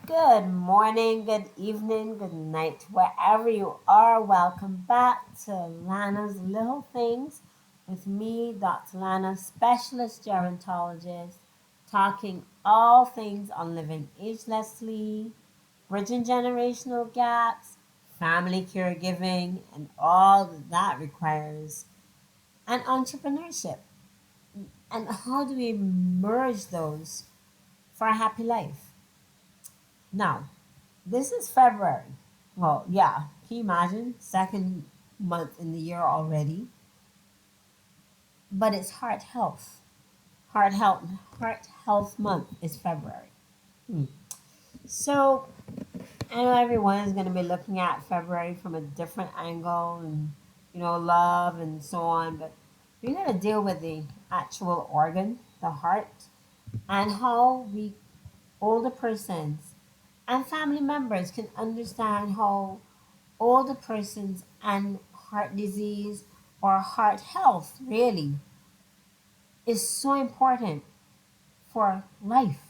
Good morning, good evening, good night, wherever you are. Welcome back to Lana's Little Things with me, Dr. Lana, specialist gerontologist, talking all things on living agelessly, bridging generational gaps, family caregiving, and all that that requires, and entrepreneurship. And how do we merge those for a happy life? Now, this is February. Well, yeah. Can you imagine? Second month in the year already. But it's heart health. Heart health. Heart health month is February. Hmm. So I know everyone is going to be looking at February from a different angle, and love and so on. But we're going to deal with the actual organ, the heart, and how we older persons and family members can understand how older persons and heart disease or heart health really is so important for life,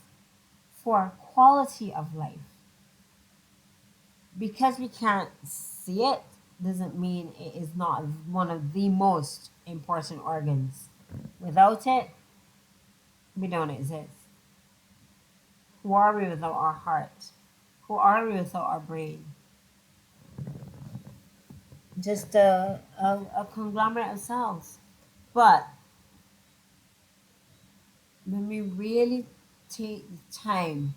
for quality of life. Because we can't see it doesn't mean it is not one of the most important organs. Without it, we don't exist. Who are we without our heart? Who are we without our brain? Just a conglomerate of cells. But when we really take the time,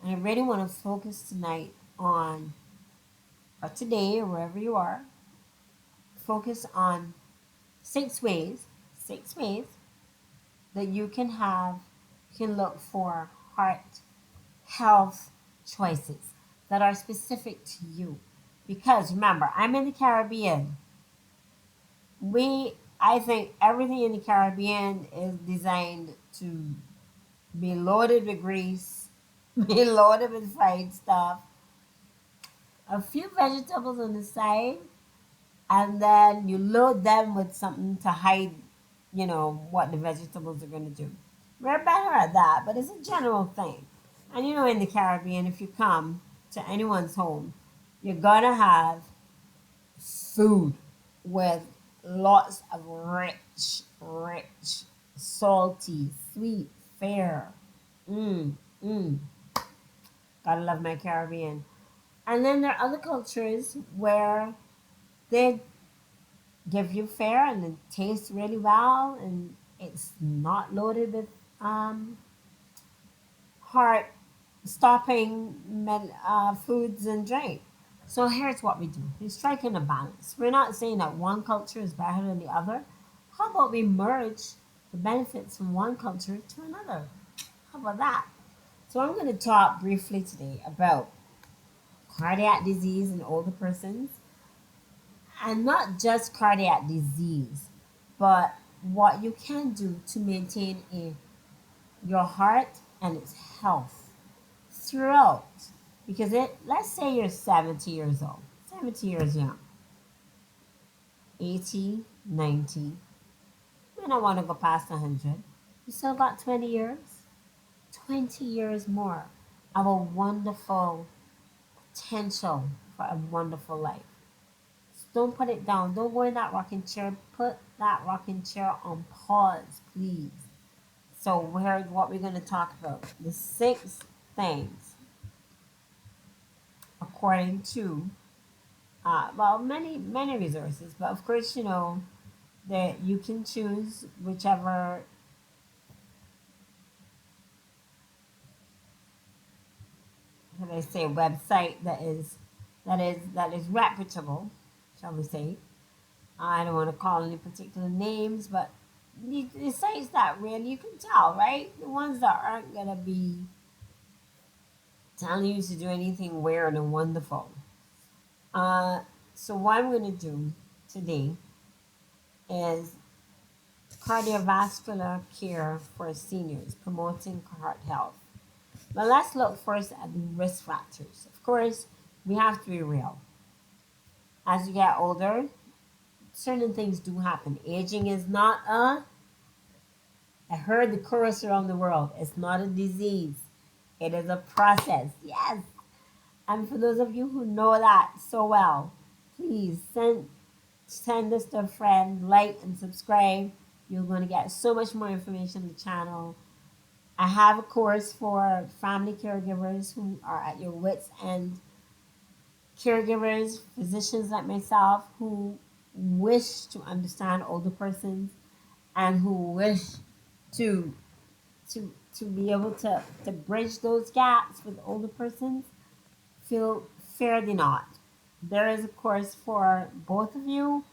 and I really want to focus tonight on, or today, or wherever you are, focus on six ways that you can look for heart health choices that are specific to you. Because remember, I'm in the Caribbean. I think everything in the Caribbean is designed to be loaded with grease, be loaded with fried stuff, a few vegetables on the side, and then you load them with something to hide, what the vegetables are going to do. We're better at that, but it's a general thing. And in the Caribbean, if you come to anyone's home, you're going to have food with lots of rich, salty, sweet fare. Mm, mm. Gotta love my Caribbean. And then there are other cultures where they give you fare and it tastes really well and it's not loaded with heart stopping foods and drink. So here's what we do. We strike in a balance. We're not saying that one culture is better than the other. How about we merge the benefits from one culture to another? How about that? So I'm going to talk briefly today about cardiac disease in older persons, and not just cardiac disease, but what you can do to maintain your heart and its health throughout. Because let's say you're 70 years old, 70 years young, 80, 90, we don't want to go past 100. You still got 20 years, 20 years more of a wonderful potential for a wonderful life. Don't put it down. Don't go in that rocking chair. Put that rocking chair on pause, please. So here's what we're going to talk about. The six things, according to, many resources. But of course, that you can choose whichever, how do I say, website that is reputable, shall we say. I don't want to call any particular names, but the sites that really you can tell, right? The ones that aren't gonna be telling you to do anything weird and wonderful. Uh, so what I'm gonna do today is cardiovascular care for seniors, promoting heart health. But let's look first at the risk factors. Of course, we have to be real. As you get older, certain things do happen. Aging is not a I heard the chorus around the world. It's not a disease. It is a process. Yes. And for those of you who know that so well, please send this to a friend, like and subscribe. You're going to get so much more information on the channel. I have a course for family caregivers who are at your wits' end, caregivers, physicians like myself who wish to understand older persons and who wish to to be able to bridge those gaps with older persons. Feel fear thee not. There is a course for both of you,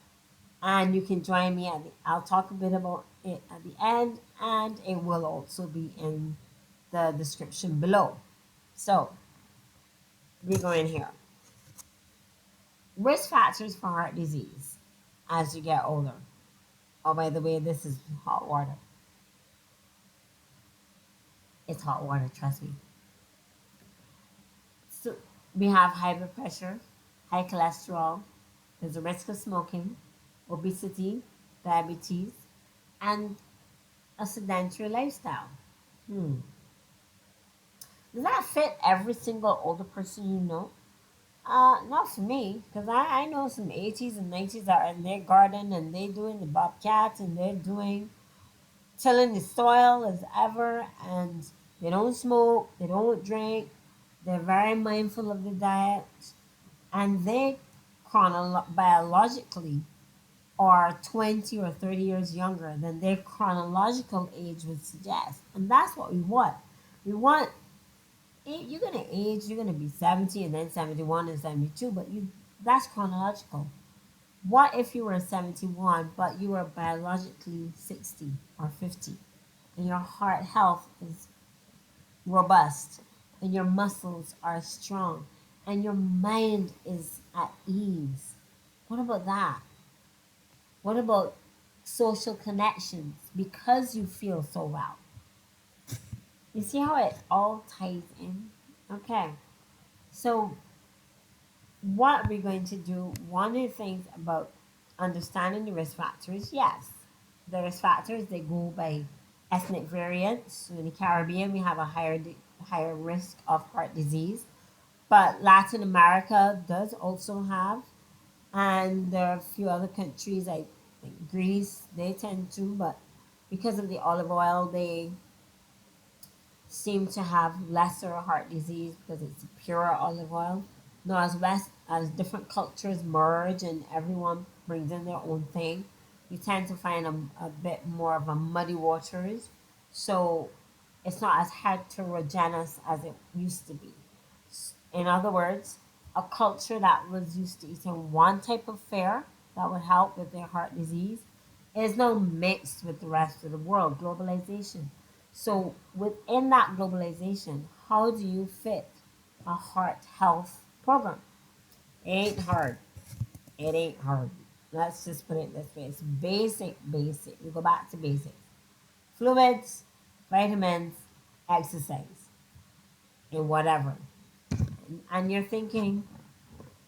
and you can join me at the, I'll talk a bit about it at the end, and it will also be in the description below. So we're going here. Risk factors for heart disease as you get older. Oh, by the way, this is hot water. It's hot water, trust me. So we have high blood pressure, high cholesterol, there's a risk of smoking, obesity, diabetes, and a sedentary lifestyle. Hmm. Does that fit every single older person you know? Not for me, because I know some 80s and 90s that are in their garden and they doing the bobcats and they're doing tilling the soil as ever, and they don't smoke, they don't drink, they're very mindful of the diet, and they biologically are 20 or 30 years younger than their chronological age would suggest. And that's what we want. We want, you're going to age, you're going to be 70 and then 71 and 72, but that's chronological. What if you were 71, but you were biologically 60 or 50, and your heart health is robust, and your muscles are strong, and your mind is at ease? What about that? What about social connections because you feel so well? You see how it all ties in? Okay. So, what we're going to do, one of the things about understanding the risk factors, yes, the risk factors, they go by ethnic variance. So in the Caribbean, we have a higher risk of heart disease, but Latin America does also have, and there are a few other countries like Greece, they tend to, but because of the olive oil, they seem to have lesser heart disease because it's pure olive oil. Now, as different cultures merge and everyone brings in their own thing, you tend to find a bit more of a muddy waters. So it's not as heterogeneous as it used to be. In other words, a culture that was used to eating one type of fare that would help with their heart disease is now mixed with the rest of the world, globalization. So within that globalization, how do you fit a heart health program? It ain't hard. It ain't hard. Let's just put it this way. It's basic. We go back to basics. Fluids, vitamins, exercise, and whatever. And you're thinking,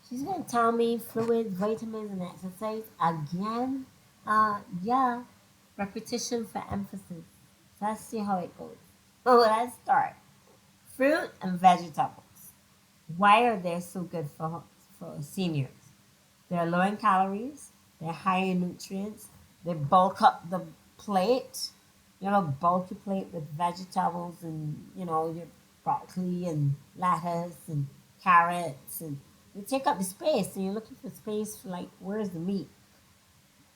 she's gonna tell me fluids, vitamins, and exercise again? Yeah. Repetition for emphasis. Let's see how it goes. Oh, let's start. Fruit and vegetables. Why are they so good for seniors? They're low in calories, they're high in nutrients, they bulk up the plate. You have a bulky plate with vegetables and, your broccoli and lettuce and carrots, and they take up the space, and you're looking for space for, like, where's the meat?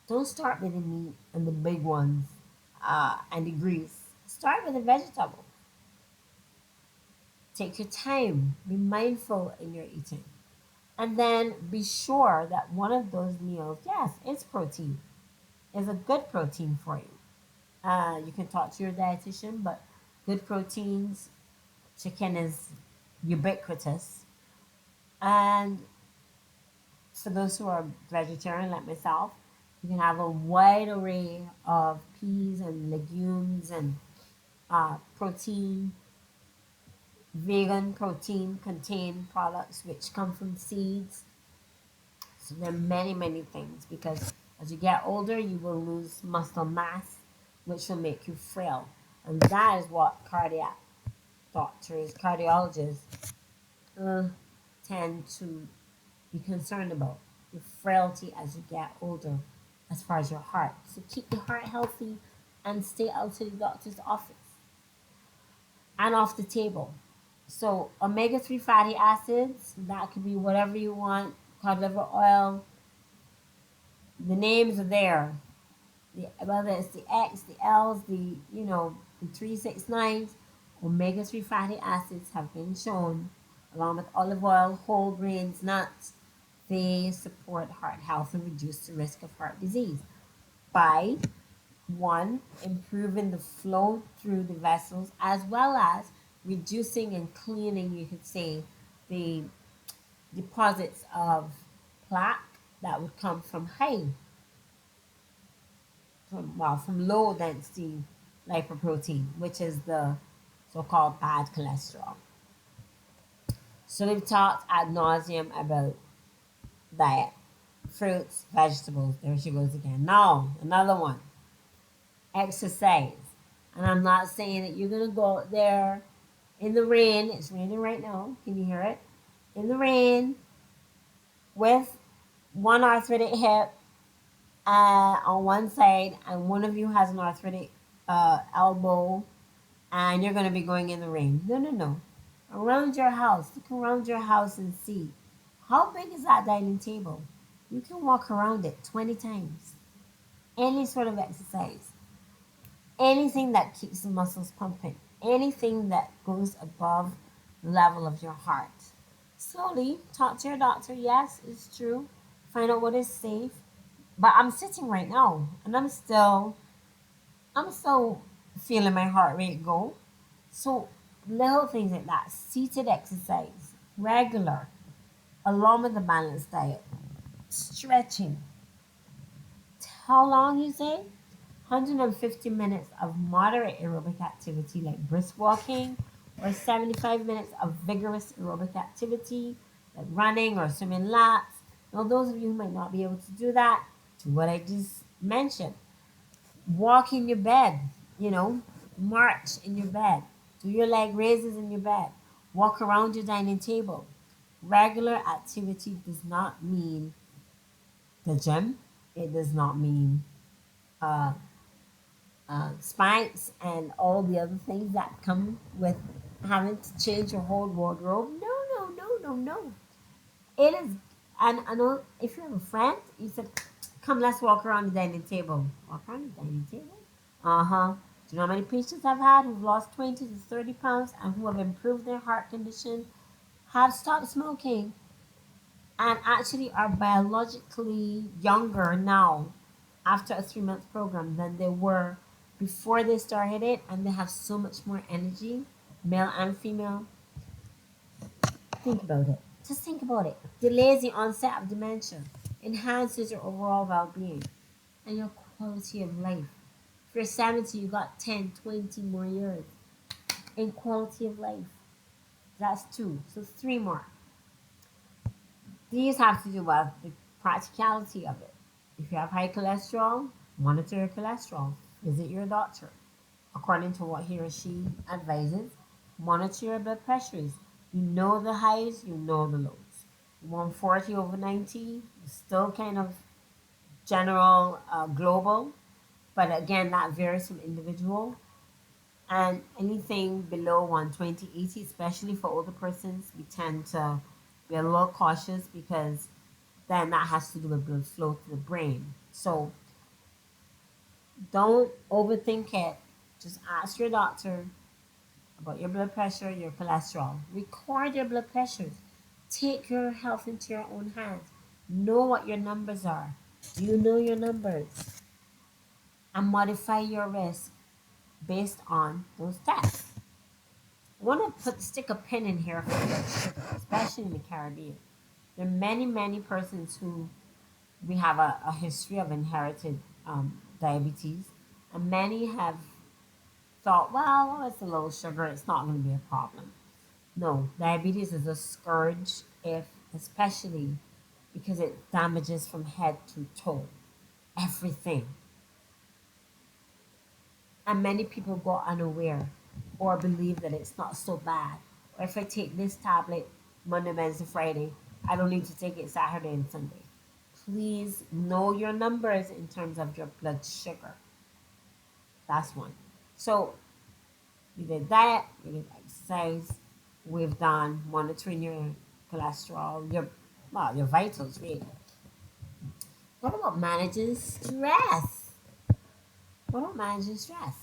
Don't start with the meat and the big ones and the grease. Start with the vegetable. Take your time. Be mindful in your eating. And then be sure that one of those meals, yes, it's protein, is a good protein for you. You can talk to your dietitian, but good proteins, chicken is ubiquitous. And for those who are vegetarian like myself, you can have a wide array of peas and legumes and protein, vegan protein contained products which come from seeds. So there are many, many things because as you get older, you will lose muscle mass, which will make you frail. And that is what cardiac doctors, cardiologists uh, tend to be concerned about your frailty as you get older as far as your heart. So keep your heart healthy and stay out of the doctor's office and off the table. So omega-3 fatty acids, that could be whatever you want, cod liver oil, the names are there. Whether it's the X, the L's, the 369s, omega-3 fatty acids have been shown, along with olive oil, whole grains, nuts, they support heart health and reduce the risk of heart disease by one, improving the flow through the vessels, as well as reducing and cleaning, you could say, the deposits of plaque that would come from from low density lipoprotein, which is the so-called bad cholesterol. So we've talked ad nauseum about diet, fruits, vegetables. There she goes again. Now another one, exercise. And I'm not saying that you're gonna go out there in the rain. It's raining right now. Can you hear it? In the rain with one arthritic hip on one side, and one of you has an arthritic elbow, and you're going to be going in the rain. No, no, no. Around your house, look around your house and see how big is that dining table. You can walk around it 20 times. Any sort of exercise, anything that keeps the muscles pumping, anything that goes above the level of your heart. Slowly talk to your doctor. Yes, it's true. Find out what is safe. But I'm sitting right now, and I'm still feeling my heart rate go. So little things like that, seated exercise, regular, along with a balanced diet, stretching. How long you say? 150 minutes of moderate aerobic activity like brisk walking, or 75 minutes of vigorous aerobic activity like running or swimming laps. Now, those of you who might not be able to do that, do what I just mentioned. Walk in your bed, you know, march in your bed, do your leg raises in your bed, walk around your dining table. Regular activity does not mean the gym, it does not mean uh, spikes and all the other things that come with having to change your whole wardrobe. No, no, no, no, no. It is, and I know if you have a friend, you said, come, let's walk around the dining table. Walk around the dining table? Uh huh. Do you know how many patients I've had who've lost 20 to 30 pounds and who have improved their heart condition, have stopped smoking, and actually are biologically younger now after a 3 month program than they were before they started it, and they have so much more energy, male and female. Think about it. Just think about it. Delays the onset of dementia, enhances your overall well being and your quality of life. If you're 70, you got 10, 20 more years in quality of life. That's two. So three more. These have to do with the practicality of it. If you have high cholesterol, monitor your cholesterol. Visit your doctor. According to what he or she advises, monitor your blood pressures. You know the highs, you know the lows. 140 over 90, still kind of general, global, but again, that varies from individual. And anything below 120, 80, especially for older persons, we tend to be a little cautious because then that has to do with blood flow to the brain. So don't overthink it. Just ask your doctor about your blood pressure, your cholesterol. Record your blood pressures. Take your health into your own hands. Know what your numbers are. Do you know your numbers? And modify your risk based on those tests. I want to stick a pin in here for blood sugar, especially in the Caribbean. There are many, many persons who we have a history of inherited diabetes, and many have thought, well, it's a little sugar, it's not going to be a problem. No, diabetes is a scourge, if especially because it damages from head to toe everything, and many people go unaware. or believe that it's not so bad. Or if I take this tablet Monday, Wednesday, Friday, I don't need to take it Saturday and Sunday. Please know your numbers in terms of your blood sugar. That's one. So we did diet, we did exercise, we've done monitoring your cholesterol, your vitals really. What about managing stress? What about managing stress?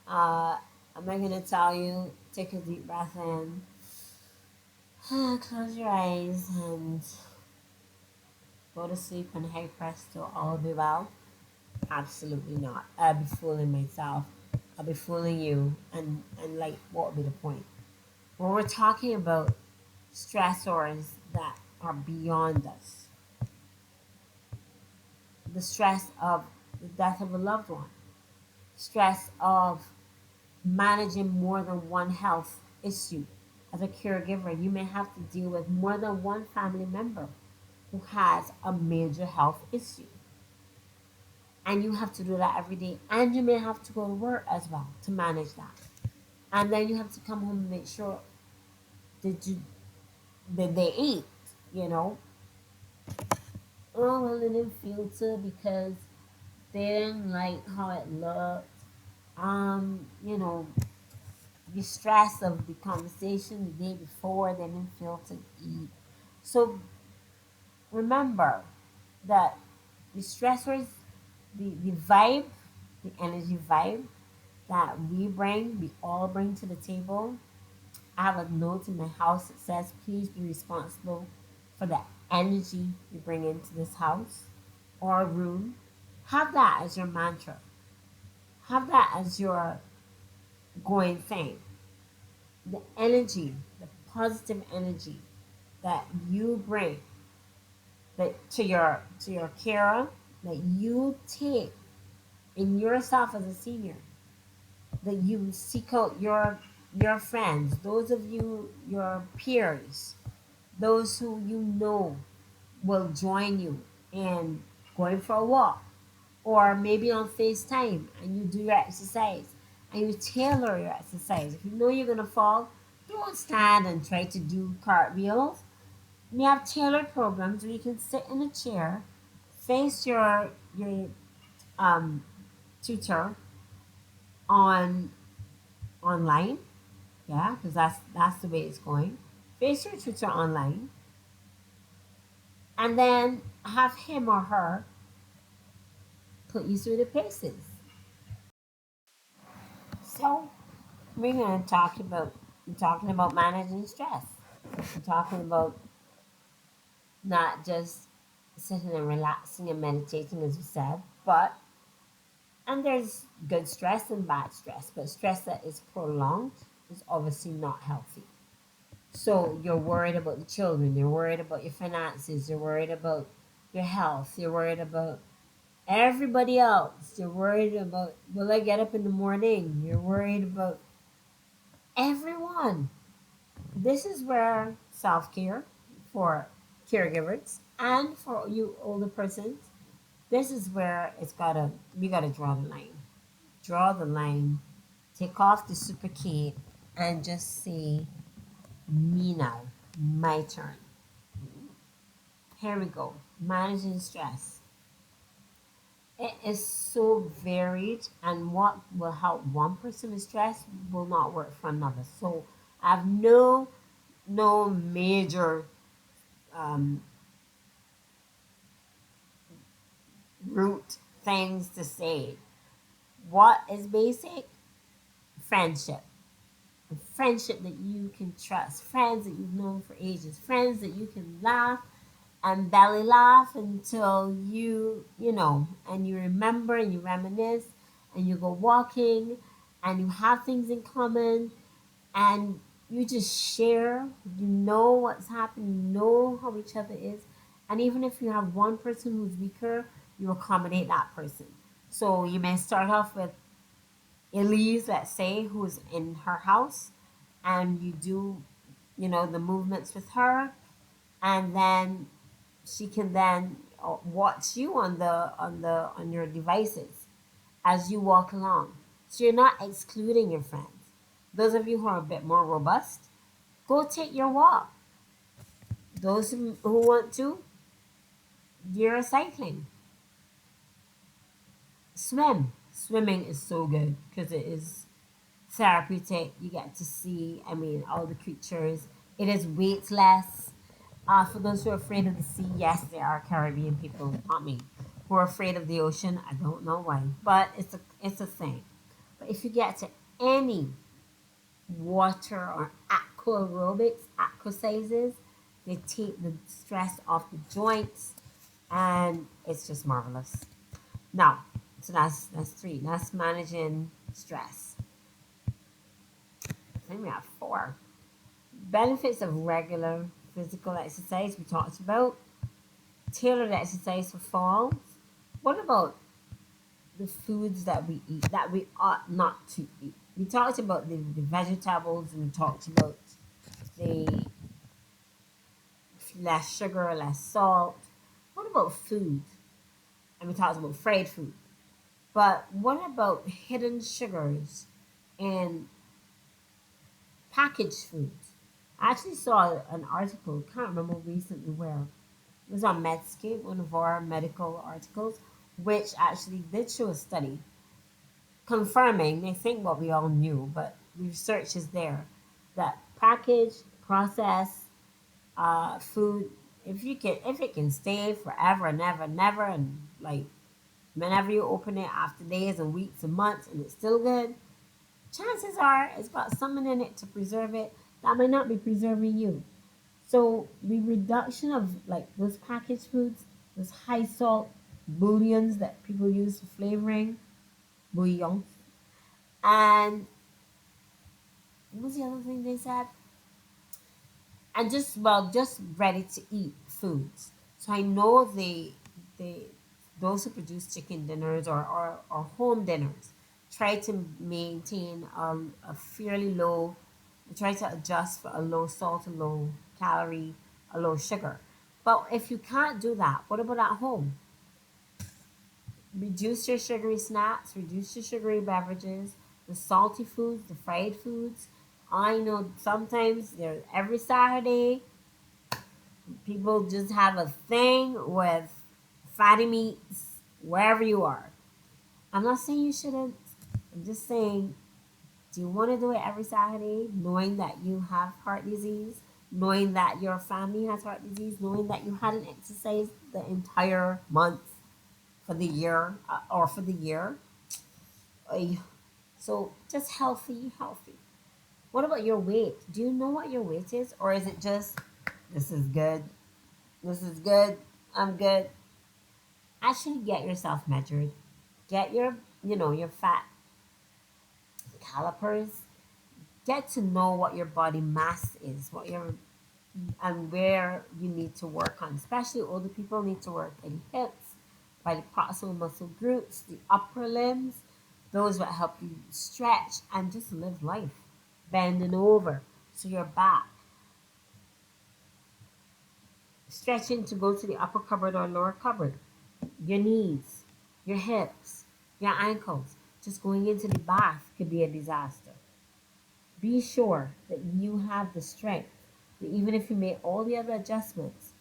Uh, I'm not gonna tell you, take a deep breath in, close your eyes, and go to sleep and hey presto, all will be well. Absolutely not. I'll be fooling myself. I'll be fooling you, and like, what would be the point? When we're talking about stressors that are beyond us, the stress of the death of a loved one, stress of managing more than one health issue. As a caregiver, you may have to deal with more than one family member who has a major health issue. And you have to do that every day. And you may have to go to work as well to manage that. And then you have to come home and make sure that you that they eat, you know. Oh, well, they didn't feel to because they didn't like how it looked. You know, the stress of the conversation the day before, they didn't feel to eat. So remember that the stressors, the vibe, the energy vibe that we all bring to the table. I have a note in my house that says, please be responsible for the energy you bring into this house or room. Have that as your mantra. Have that as your going thing. The energy, the positive energy that you bring that to your carer, that you take in yourself as a senior, that you seek out your friends, those of you your peers, those who you know will join you in going for a walk or maybe on FaceTime and you do your exercise and you tailor your exercise. If you know you're gonna fall, don't stand and try to do cartwheels. We have tailored programs where you can sit in a chair, face your um, tutor on online. Yeah, because that's the way it's going. Face your tutor online, and then have him or her put you through the paces. So we're gonna talking about managing stress. We're talking about not just sitting and relaxing and meditating, as we said, but and there's good stress and bad stress, but stress that is prolonged is obviously not healthy. So you're worried about the children, you're worried about your finances, you're worried about your health, you're worried about everybody else, you're worried about will I get up in the morning, you're worried about everyone. This is where self care for caregivers and for you older persons, this is where we gotta draw the line. Draw the line, take off the super cape, and just say, me now, my turn. Here we go. Managing stress. It is so varied, and what will help one person with stress will not work for another. So I have no major um, root things to say. What is basic? Friendship. A friendship that you can trust, friends that you've known for ages, friends that you can laugh and belly laugh until you know, and you remember and you reminisce and you go walking and you have things in common and you just share, you know what's happening, you know how each other is. And even if you have one person who's weaker, you accommodate that person. So you may start off with Elise, let's say, who's in her house, and you do, the movements with her, and then she can then watch you on your devices as you walk along. So you're not excluding your friends. Those of you who are a bit more robust, go take your walk. Those who want to, you're cycling. Swim. Swimming is so good because it is therapeutic. You get to see, I mean, all the creatures. It is weightless. For those who are afraid of the sea, yes, there are Caribbean people, not me, who are afraid of the ocean. I don't know why, but it's a thing. But if you get to any water or aqua aerobics, exercises, they take the stress off the joints, and it's just marvelous. Now, so that's three. That's managing stress. I think we have four. Benefits of regular physical exercise we talked about. Tailored exercise for falls. What about the foods that we eat that we ought not to eat? We talked about the vegetables and we talked about the less sugar, less salt. What about food? And we talked about fried food. But what about hidden sugars and packaged foods? I actually saw an article, can't remember recently where. It was on Medscape, one of our medical articles, which actually did show a study confirming, they think what we all knew, but research is there, that packaged, processed food, if it can stay forever and ever and ever, and like whenever you open it after days and weeks and months and it's still good, chances are it's got something in it to preserve it that might not be preserving you. So the reduction of like those packaged foods, those high salt bouillons that people use for flavoring, bouillon, and what was the other thing they said? And just ready to eat foods. So I know they those who produce chicken dinners or home dinners try to maintain a fairly low, try to adjust for a low salt, a low calorie, a low sugar. But if you can't do that, what about at home? Reduce your sugary snacks, reduce your sugary beverages, the salty foods, the fried foods. I know sometimes there every Saturday people just have a thing with fatty meats wherever you are. I'm not saying you shouldn't. I'm just saying, do you want to do it every Saturday, knowing that you have heart disease, knowing that your family has heart disease, knowing that you hadn't exercised the entire month for the year or for the year? So just healthy, healthy. What about your weight? Do you know what your weight is? Or is it just, this is good, this is good, I'm good? Actually get yourself measured. Get your fat calipers. Get to know what your body mass is, what your and where you need to work on. Especially older people need to work in hips, by the proximal muscle groups, the upper limbs, those that help you stretch and just live life. Bending over so your back, stretching to go to the upper cupboard or lower cupboard, your knees, your hips, your ankles. Just going into the bath could be a disaster. Be sure that you have the strength that even if you make all the other adjustments,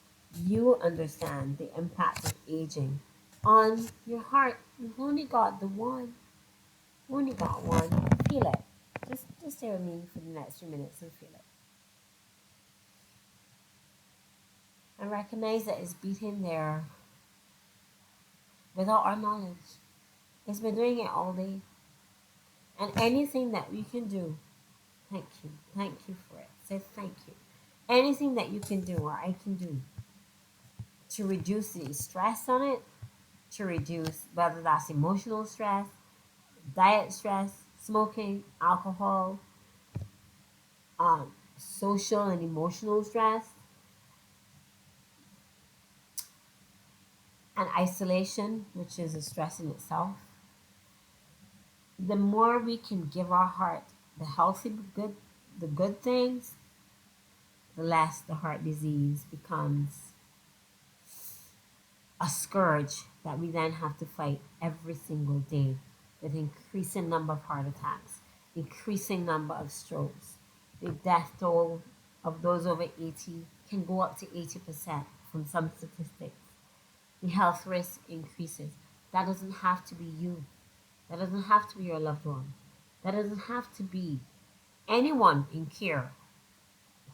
you understand the impact of aging on your heart. You've only got the one. You only got one. Feel it. Just stay with me for the next few minutes and feel it. And recognize that it's beating there without our knowledge. It's been doing it all day. And anything that we can do, thank you. Thank you for it. Say thank you. Anything that you can do or I can do to reduce the stress on it, to reduce whether that's emotional stress, diet stress, smoking, alcohol, social and emotional stress, and isolation, which is a stress in itself. The more we can give our heart the healthy, the good things, the less the heart disease becomes a scourge that we then have to fight every single day. with increasing number of heart attacks, increasing number of strokes. The death toll of those over 80 can go up to 80% from some statistics. The health risk increases. That doesn't have to be you. That doesn't have to be your loved one. That doesn't have to be anyone in care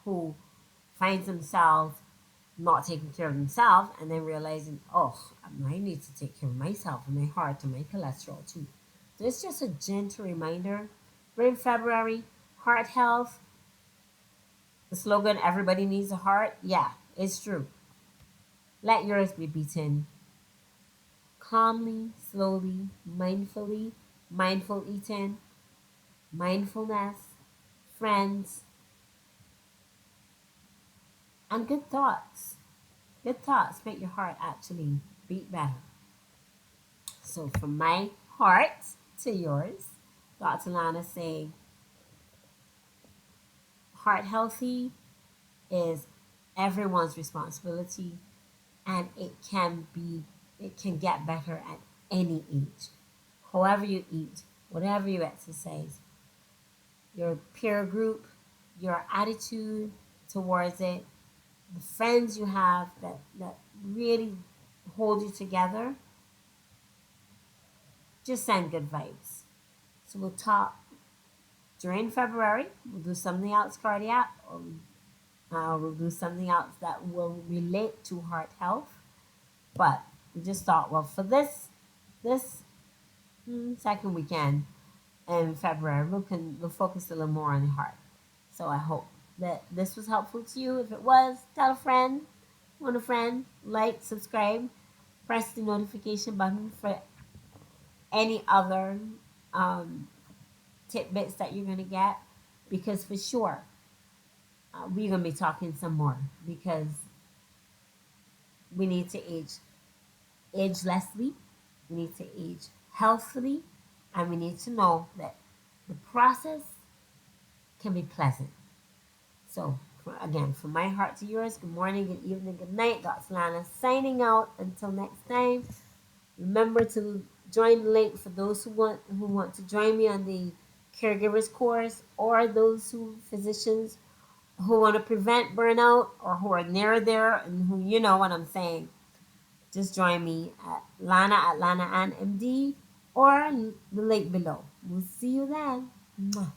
who finds themselves not taking care of themselves and then realizing, oh, I need to take care of myself and my heart and my cholesterol too. So it's just a gentle reminder. We're in February, heart health. The slogan, everybody needs a heart. Yeah, it's true. Let yours be beaten calmly, slowly, mindfully, mindful eating, mindfulness, friends, and good thoughts. Good thoughts make your heart actually beat better. So from my heart to yours, Dr. Lana saying heart healthy is everyone's responsibility and it can get better at any age. However you eat, whatever you exercise, your peer group, your attitude towards it, the friends you have that really hold you together, just send good vibes. So we'll talk during February. We'll do something else cardiac, or we'll do something else that will relate to heart health. But we just thought, well, for this second weekend in February, we'll focus a little more on the heart. So I hope that this was helpful to you. If it was, tell a friend, want a friend, like, subscribe, press the notification button for any other um, tidbits that you're gonna get, because for sure we're gonna be talking some more because we need to agelessly, we need to age healthily, and we need to know that the process can be pleasant. So, again, from my heart to yours, good morning, good evening, good night. Dr. Lana signing out. Until next time, remember to join the link for those who want to join me on the Caregivers course, or those physicians who want to prevent burnout or who are near there and who you know what I'm saying. Just join me at Lana and MD, or the link below. We'll see you then. Mwah.